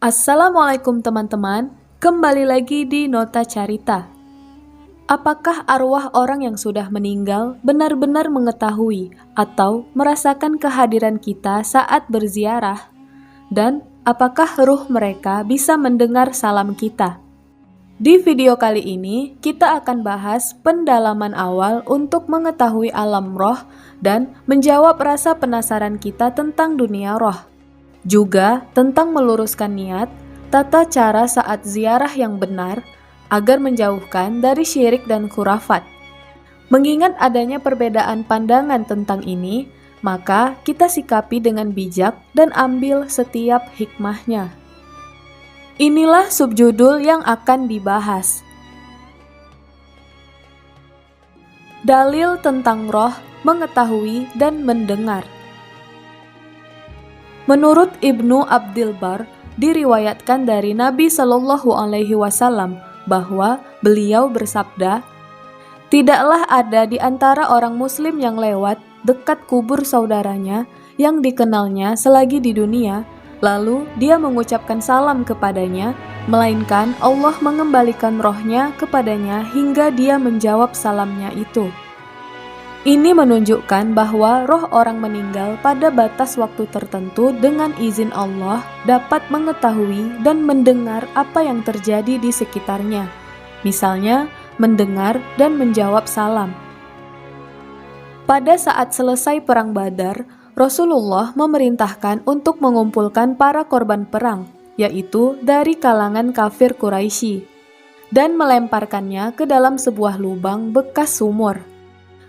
Assalamualaikum teman-teman, kembali lagi di Nota Carita. Apakah arwah orang yang sudah meninggal benar-benar mengetahui atau merasakan kehadiran kita saat berziarah? Dan apakah ruh mereka bisa mendengar salam kita? Di video kali ini, kita akan bahas pendalaman awal untuk mengetahui alam roh dan menjawab rasa penasaran kita tentang dunia roh. Juga tentang meluruskan niat, tata cara saat ziarah yang benar, agar menjauhkan dari syirik dan khurafat. Mengingat adanya perbedaan pandangan tentang ini, maka kita sikapi dengan bijak dan ambil setiap hikmahnya. Inilah subjudul yang akan dibahas. Dalil tentang roh, mengetahui dan mendengar. Menurut Ibnu Abdil Bar, diriwayatkan dari Nabi Shallallahu Alaihi Wasallam bahwa beliau bersabda, "Tidaklah ada di antara orang Muslim yang lewat dekat kubur saudaranya yang dikenalnya selagi di dunia, lalu dia mengucapkan salam kepadanya, melainkan Allah mengembalikan rohnya kepadanya hingga dia menjawab salamnya itu." Ini menunjukkan bahwa roh orang meninggal pada batas waktu tertentu dengan izin Allah dapat mengetahui dan mendengar apa yang terjadi di sekitarnya. Misalnya, mendengar dan menjawab salam. Pada saat selesai Perang Badar, Rasulullah memerintahkan untuk mengumpulkan para korban perang, yaitu dari kalangan kafir Quraisy, dan melemparkannya ke dalam sebuah lubang bekas sumur.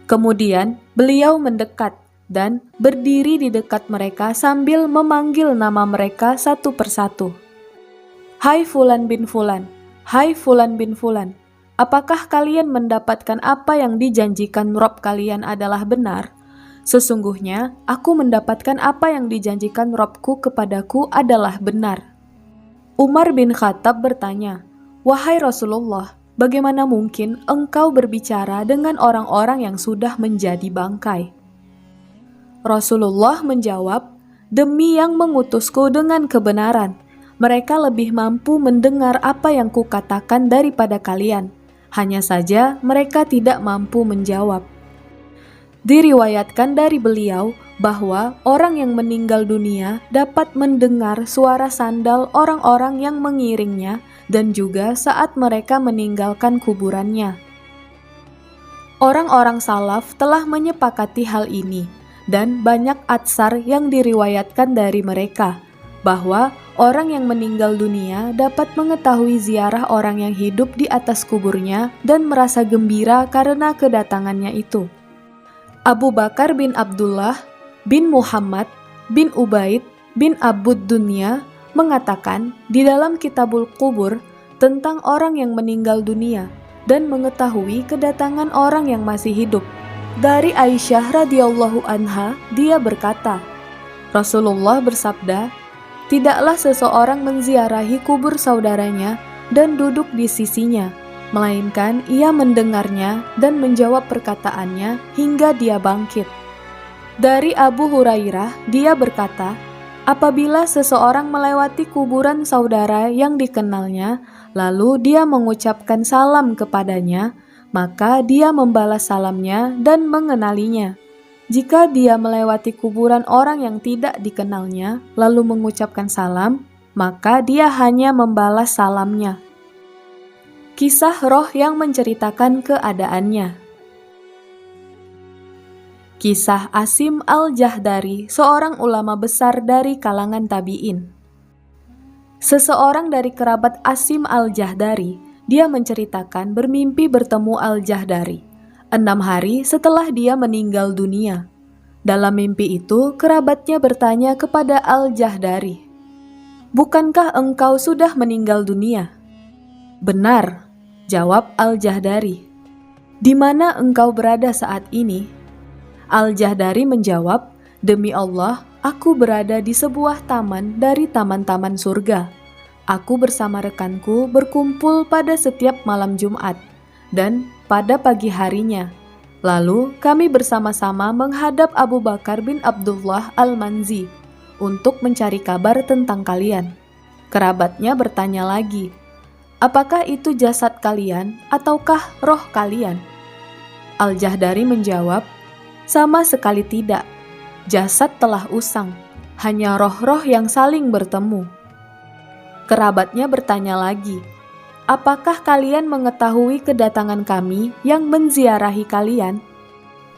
Kemudian beliau mendekat dan berdiri di dekat mereka sambil memanggil nama mereka satu persatu. "Hai Fulan bin Fulan, hai Fulan bin Fulan, apakah kalian mendapatkan apa yang dijanjikan Rob kalian adalah benar? Sesungguhnya aku mendapatkan apa yang dijanjikan Robku kepadaku adalah benar." Umar bin Khattab bertanya, "Wahai Rasulullah, bagaimana mungkin engkau berbicara dengan orang-orang yang sudah menjadi bangkai?" Rasulullah menjawab, "Demi yang mengutusku dengan kebenaran, mereka lebih mampu mendengar apa yang kukatakan daripada kalian. Hanya saja mereka tidak mampu menjawab." Diriwayatkan dari beliau bahwa orang yang meninggal dunia dapat mendengar suara sandal orang-orang yang mengiringnya dan juga saat mereka meninggalkan kuburannya. Orang-orang salaf telah menyepakati hal ini, dan banyak atsar yang diriwayatkan dari mereka, bahwa orang yang meninggal dunia dapat mengetahui ziarah orang yang hidup di atas kuburnya dan merasa gembira karena kedatangannya itu. Abu Bakar bin Abdullah bin Muhammad bin Ubaid bin Abud Dunya mengatakan di dalam Kitabul Qubur tentang orang yang meninggal dunia dan mengetahui kedatangan orang yang masih hidup. Dari Aisyah radhiyallahu anha, dia berkata, Rasulullah bersabda, "Tidaklah seseorang menziarahi kubur saudaranya dan duduk di sisinya, melainkan ia mendengarnya dan menjawab perkataannya hingga dia bangkit." Dari Abu Hurairah, dia berkata, "Apabila seseorang melewati kuburan saudara yang dikenalnya, lalu dia mengucapkan salam kepadanya, maka dia membalas salamnya dan mengenalinya. Jika dia melewati kuburan orang yang tidak dikenalnya, lalu mengucapkan salam, maka dia hanya membalas salamnya." Kisah roh yang menceritakan keadaannya. Kisah Asim al-Jahdari, seorang ulama besar dari kalangan tabi'in. Seseorang dari kerabat Asim al-Jahdari, dia menceritakan bermimpi bertemu al-Jahdari 6 hari setelah dia meninggal dunia. Dalam mimpi itu, kerabatnya bertanya kepada al-Jahdari, "Bukankah engkau sudah meninggal dunia?" "Benar," jawab al-Jahdari. "Di mana engkau berada saat ini?" Al-Jahdari menjawab, "Demi Allah, aku berada di sebuah taman dari taman-taman surga. Aku bersama rekanku berkumpul pada setiap malam Jumat dan pada pagi harinya. Lalu kami bersama-sama menghadap Abu Bakar bin Abdullah al-Manzi untuk mencari kabar tentang kalian. Kerabatnya bertanya lagi, apakah itu jasad kalian ataukah roh kalian? Al-Jahdari menjawab, sama sekali tidak. Jasad telah usang, hanya roh-roh yang saling bertemu. Kerabatnya bertanya lagi, apakah kalian mengetahui kedatangan kami yang menziarahi kalian?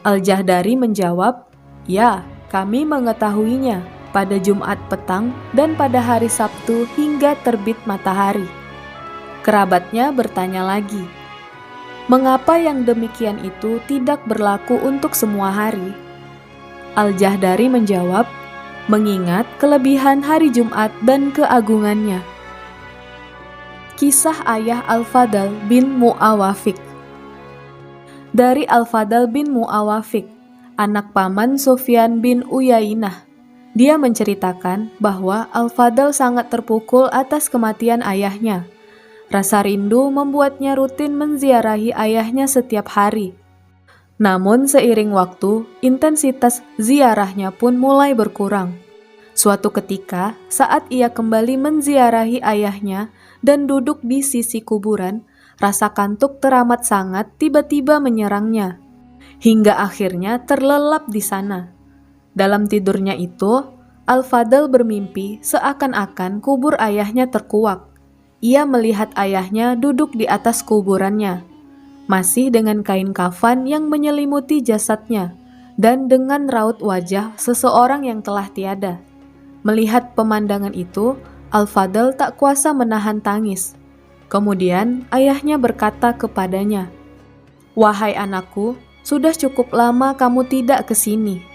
Al-Jahdari menjawab, ya, kami mengetahuinya pada Jumat petang dan pada hari Sabtu hingga terbit matahari. Kerabatnya bertanya lagi, mengapa yang demikian itu tidak berlaku untuk semua hari? Al-Jahdari menjawab, mengingat kelebihan hari Jumat dan keagungannya. Kisah ayah Al-Fadl bin Mu'awafik. Dari Al-Fadl bin Mu'awafik, anak paman Sufyan bin Uyainah, dia menceritakan bahwa Al-Fadl sangat terpukul atas kematian ayahnya. Rasa rindu membuatnya rutin menziarahi ayahnya setiap hari. Namun seiring waktu, intensitas ziarahnya pun mulai berkurang. Suatu ketika, saat ia kembali menziarahi ayahnya dan duduk di sisi kuburan, rasa kantuk teramat sangat tiba-tiba menyerangnya, hingga akhirnya terlelap di sana. Dalam tidurnya itu, Al-Fadl bermimpi seakan-akan kubur ayahnya terkuak. Ia melihat ayahnya duduk di atas kuburannya, masih dengan kain kafan yang menyelimuti jasadnya, dan dengan raut wajah seseorang yang telah tiada. Melihat pemandangan itu, Al-Fadl tak kuasa menahan tangis. Kemudian ayahnya berkata kepadanya, "Wahai anakku, sudah cukup lama kamu tidak ke sini."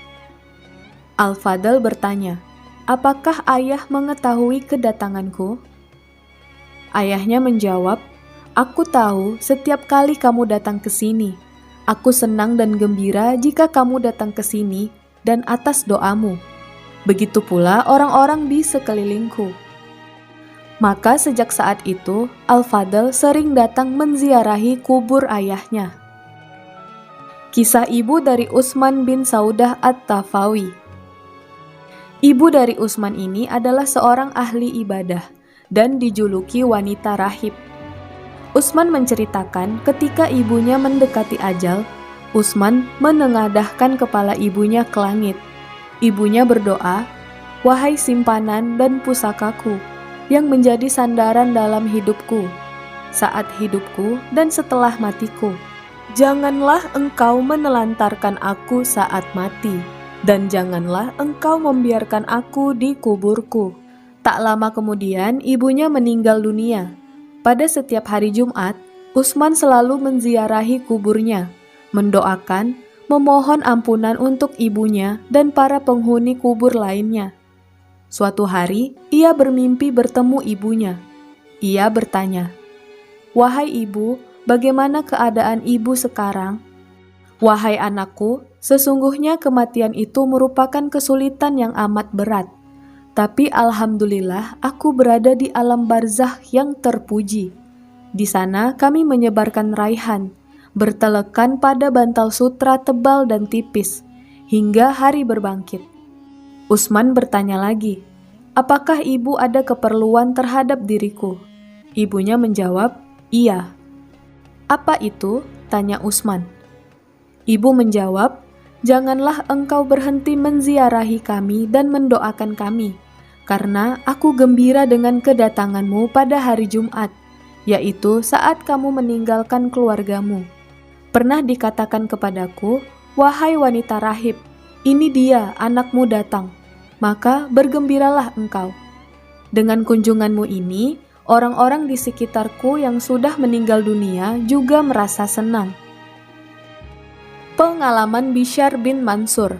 Al-Fadl bertanya, apakah ayah mengetahui kedatanganku? Ayahnya menjawab, aku tahu setiap kali kamu datang ke sini. Aku senang dan gembira jika kamu datang ke sini dan atas doamu. Begitu pula orang-orang di sekelilingku. Maka sejak saat itu, Al-Fadl sering datang menziarahi kubur ayahnya. Kisah ibu dari Utsman bin Saudah At-Tafawi. Ibu dari Utsman ini adalah seorang ahli ibadah dan dijuluki wanita rahib. Utsman menceritakan ketika ibunya mendekati ajal, Utsman menengadahkan kepala ibunya ke langit. Ibunya berdoa, wahai simpanan dan pusakaku, yang menjadi sandaran dalam hidupku, saat hidupku dan setelah matiku. Janganlah engkau menelantarkan aku saat mati, dan janganlah engkau membiarkan aku di kuburku. Tak lama kemudian ibunya meninggal dunia. Pada setiap hari Jumat, Utsman selalu menziarahi kuburnya, mendoakan, memohon ampunan untuk ibunya dan para penghuni kubur lainnya. Suatu hari, ia bermimpi bertemu ibunya. Ia bertanya, wahai ibu, bagaimana keadaan ibu sekarang? Wahai anakku, sesungguhnya kematian itu merupakan kesulitan yang amat berat. Tapi alhamdulillah aku berada di alam barzakh yang terpuji. Di sana kami menyebarkan raihan, bertelekan pada bantal sutra tebal dan tipis, hingga hari berbangkit. Utsman bertanya lagi, apakah ibu ada keperluan terhadap diriku? Ibunya menjawab, iya. Apa itu? Tanya Utsman. Ibu menjawab, janganlah engkau berhenti menziarahi kami dan mendoakan kami, karena aku gembira dengan kedatanganmu pada hari Jumat, yaitu saat kamu meninggalkan keluargamu. Pernah dikatakan kepadaku, wahai wanita rahib, ini dia anakmu datang, maka bergembiralah engkau. Dengan kunjunganmu ini, orang-orang di sekitarku yang sudah meninggal dunia juga merasa senang. Pengalaman Bishr bin Mansur.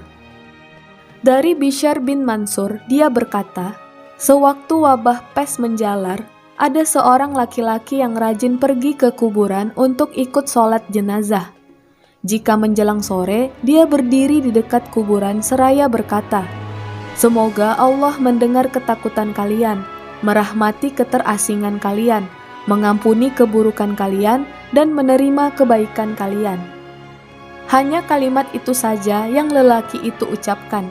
Dari Bishr bin Mansur, dia berkata, sewaktu wabah pes menjalar, ada seorang laki-laki yang rajin pergi ke kuburan untuk ikut sholat jenazah. Jika menjelang sore, dia berdiri di dekat kuburan seraya berkata, semoga Allah mendengar ketakutan kalian, merahmati keterasingan kalian, mengampuni keburukan kalian, dan menerima kebaikan kalian. Hanya kalimat itu saja yang lelaki itu ucapkan.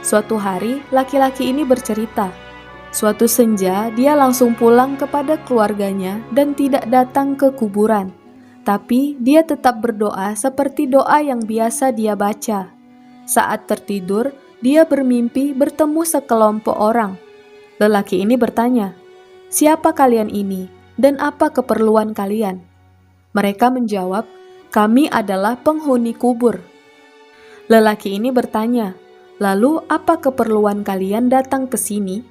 Suatu hari, laki-laki ini bercerita, Suatu senja, dia langsung pulang kepada keluarganya dan tidak datang ke kuburan. Tapi dia tetap berdoa seperti doa yang biasa dia baca. Saat tertidur, dia bermimpi bertemu sekelompok orang. Lelaki ini bertanya, "Siapa kalian ini dan apa keperluan kalian?" Mereka menjawab, "Kami adalah penghuni kubur." Lelaki ini bertanya, "Lalu apa keperluan kalian datang ke sini?"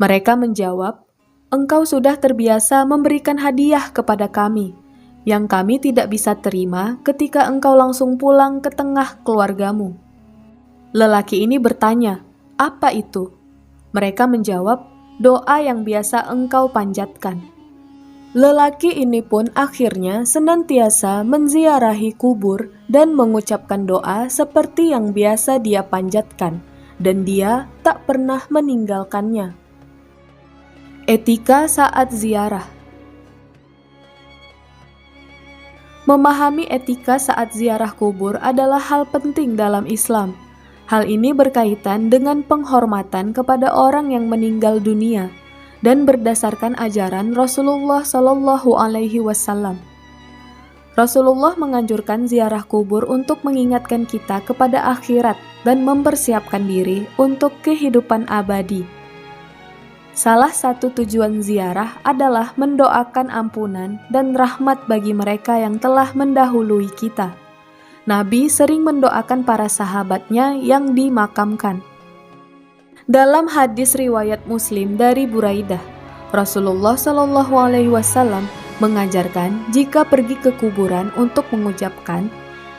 Mereka menjawab, "Engkau sudah terbiasa memberikan hadiah kepada kami, yang kami tidak bisa terima ketika engkau langsung pulang ke tengah keluargamu." Lelaki ini bertanya, "Apa itu?" Mereka menjawab, "Doa yang biasa engkau panjatkan." Lelaki ini pun akhirnya senantiasa menziarahi kubur dan mengucapkan doa seperti yang biasa dia panjatkan, dan dia tak pernah meninggalkannya. Etika saat ziarah. Memahami etika saat ziarah kubur adalah hal penting dalam Islam. Hal ini berkaitan dengan penghormatan kepada orang yang meninggal dunia dan berdasarkan ajaran Rasulullah Shallallahu Alaihi Wasallam. Rasulullah menganjurkan ziarah kubur untuk mengingatkan kita kepada akhirat dan mempersiapkan diri untuk kehidupan abadi. Salah satu tujuan ziarah adalah mendoakan ampunan dan rahmat bagi mereka yang telah mendahului kita. Nabi sering mendoakan para sahabatnya yang dimakamkan. Dalam hadis riwayat Muslim dari Buraidah, Rasulullah Shallallahu Alaihi Wasallam mengajarkan jika pergi ke kuburan untuk mengucapkan,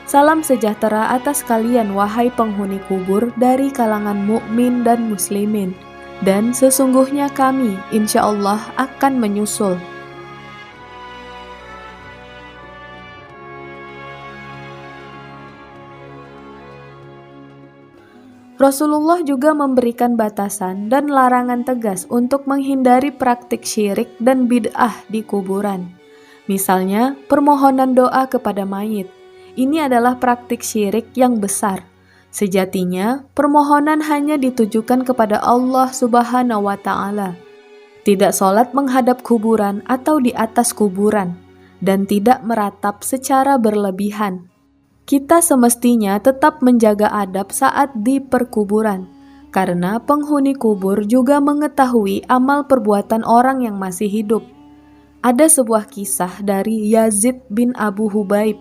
"Salam sejahtera atas kalian wahai penghuni kubur dari kalangan mukmin dan muslimin. Dan sesungguhnya kami insya Allah akan menyusul." Rasulullah juga memberikan batasan dan larangan tegas untuk menghindari praktik syirik dan bid'ah di kuburan. Misalnya, permohonan doa kepada mayit. Ini adalah praktik syirik yang besar. Sejatinya, permohonan hanya ditujukan kepada Allah Subhanahu wa Ta'ala. Tidak sholat menghadap kuburan atau di atas kuburan, dan tidak meratap secara berlebihan. Kita semestinya tetap menjaga adab saat di perkuburan, karena penghuni kubur juga mengetahui amal perbuatan orang yang masih hidup. Ada sebuah kisah dari Yazid bin Abu Hubaib,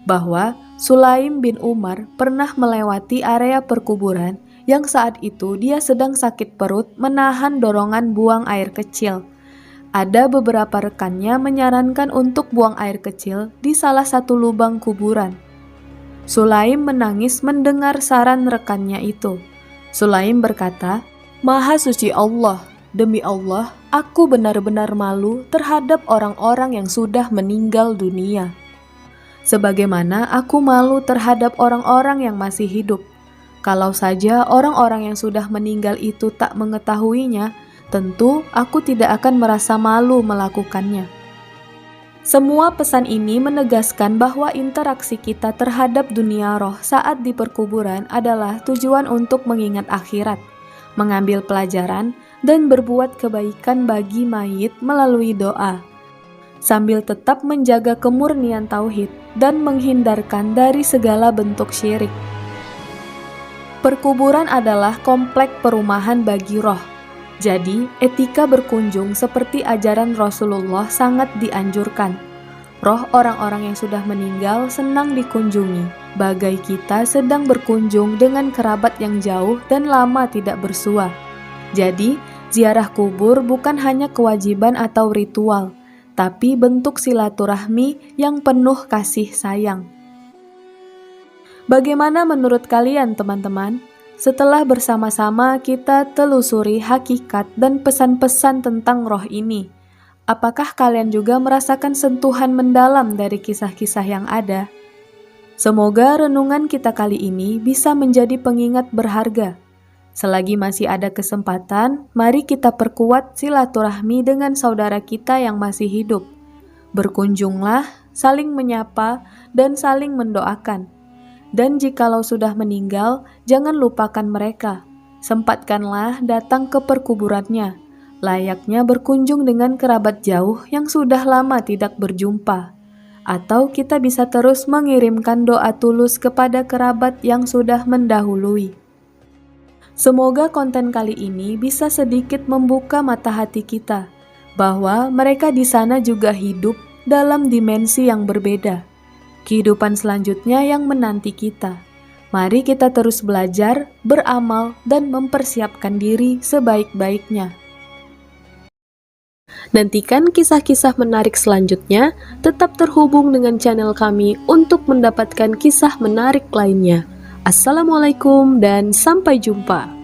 bahwa Sulaim bin Umar pernah melewati area perkuburan yang saat itu dia sedang sakit perut menahan dorongan buang air kecil. Ada beberapa rekannya menyarankan untuk buang air kecil di salah satu lubang kuburan. Sulaim menangis mendengar saran rekannya itu. Sulaim berkata, "Maha suci Allah, demi Allah, aku benar-benar malu terhadap orang-orang yang sudah meninggal dunia. Sebagaimana aku malu terhadap orang-orang yang masih hidup. Kalau saja orang-orang yang sudah meninggal itu tak mengetahuinya, tentu aku tidak akan merasa malu melakukannya." Semua pesan ini menegaskan bahwa interaksi kita terhadap dunia roh saat di perkuburan adalah tujuan untuk mengingat akhirat, mengambil pelajaran, dan berbuat kebaikan bagi mayit melalui doa, sambil tetap menjaga kemurnian tauhid dan menghindarkan dari segala bentuk syirik. Perkuburan adalah komplek perumahan bagi roh. Jadi, etika berkunjung seperti ajaran Rasulullah sangat dianjurkan. Roh orang-orang yang sudah meninggal senang dikunjungi, bagai kita sedang berkunjung dengan kerabat yang jauh dan lama tidak bersua. Jadi, ziarah kubur bukan hanya kewajiban atau ritual, tapi bentuk silaturahmi yang penuh kasih sayang. Bagaimana menurut kalian, teman-teman? Setelah bersama-sama kita telusuri hakikat dan pesan-pesan tentang roh ini, apakah kalian juga merasakan sentuhan mendalam dari kisah-kisah yang ada? Semoga renungan kita kali ini bisa menjadi pengingat berharga. Selagi masih ada kesempatan, mari kita perkuat silaturahmi dengan saudara kita yang masih hidup. Berkunjunglah, saling menyapa, dan saling mendoakan. Dan jikalau sudah meninggal, jangan lupakan mereka. Sempatkanlah datang ke perkuburannya, layaknya berkunjung dengan kerabat jauh yang sudah lama tidak berjumpa. Atau kita bisa terus mengirimkan doa tulus kepada kerabat yang sudah mendahului. Semoga konten kali ini bisa sedikit membuka mata hati kita, bahwa mereka di sana juga hidup dalam dimensi yang berbeda. Kehidupan selanjutnya yang menanti kita. Mari kita terus belajar, beramal, dan mempersiapkan diri sebaik-baiknya. Nantikan kisah-kisah menarik selanjutnya, tetap terhubung dengan channel kami untuk mendapatkan kisah menarik lainnya. Assalamualaikum dan sampai jumpa.